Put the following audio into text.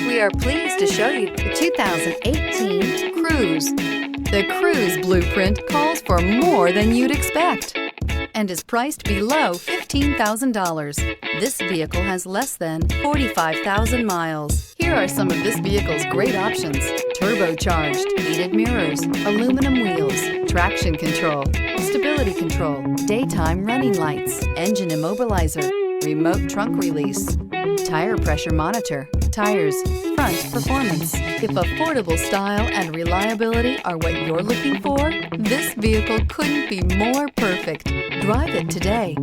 We are pleased to show you the 2018 Cruze. The Cruze blueprint calls for more than you'd expect and is priced below $15,000. This vehicle has less than 45,000 miles. Here are some of this vehicle's great options: turbocharged, heated mirrors, aluminum wheels, traction control, stability control, daytime running lights, engine immobilizer, remote trunk release, tire pressure monitor, tires, front performance. If affordable style and reliability are what you're looking for, this vehicle couldn't be more perfect. Drive it today.